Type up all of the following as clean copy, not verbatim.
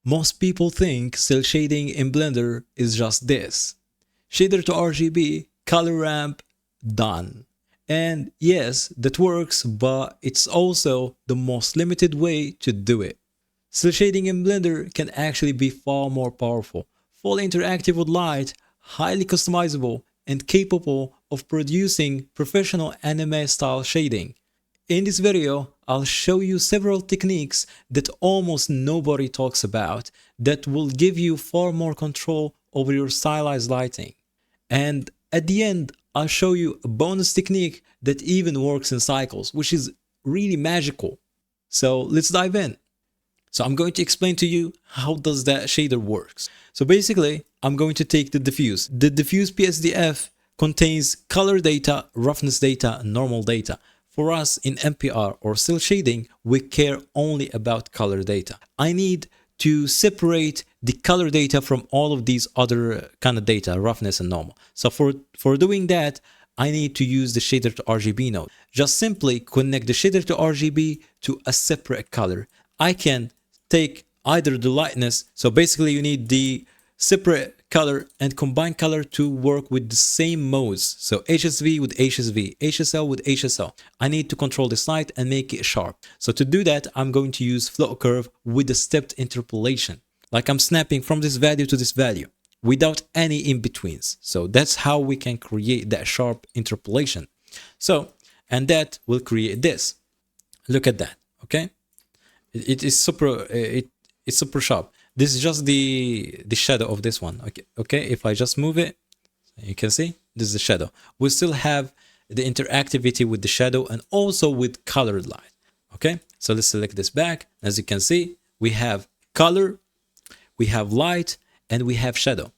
Most people think cel shading in Blender is just this. Shader to RGB, color ramp, done. And yes, that works, but it's also the most limited way to do it. Cel shading in Blender can actually be far more powerful, fully interactive with light, highly customizable, and capable of producing professional anime style shading. In this video, I'll show you several techniques that almost nobody talks about that will give you far more control over your stylized lighting. And at the end, I'll show you a bonus technique that even works in Cycles, which is really magical. So let's dive in. So I'm going to explain to you how does that shader works. So basically, I'm going to take the diffuse. The diffuse PSDF contains color data, roughness data, and normal data. For us in MPR or cel shading, we care only about color data. I need to separate the color data from all of these other kind of data, roughness and normal. So for doing that, I need to use the shader to RGB node. Just simply connect the shader to RGB to a separate color. I can take either the lightness, so basically you need the separate color and combine color to work with the same modes. So HSV with HSV, HSL with HSL. I need to control this light and make it sharp. So to do that, I'm going to use float curve with a stepped interpolation. Like I'm snapping from this value to this value without any in-betweens. So that's how we can create that sharp interpolation. So, and that will create this. Look at that, okay? It's super sharp. This is just the shadow of this one. Okay. If I just move it, you can see this is the shadow. We still have the interactivity with the shadow and also with colored light. Okay, so let's select this back. As you can see, we have color, we have light, and we have shadow.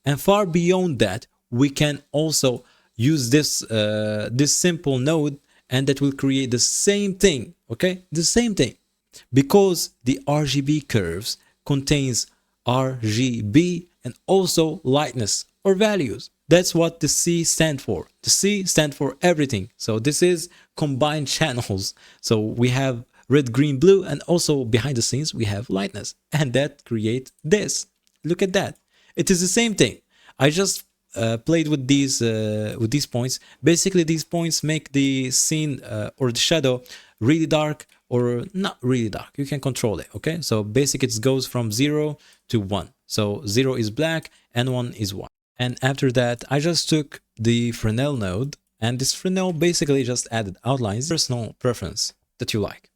And far beyond that, we can also use this this simple node, and that will create the same thing. Okay, the same thing, because the RGB curves contains RGB and also lightness or values. That's what the C stands for. The C stands for everything. So this is combined channels. So we have red, green, blue, and also behind the scenes we have lightness, and that creates this. Look at that. It is the same thing. I just played with these points. Basically, these points make the scene or the shadow really dark or not really dark. You can control it. Okay, so basically it goes from 0 to 1. So 0 is black and 1 is white. And after that, I just took the Fresnel node, and this Fresnel basically just added outlines, personal preference that you like.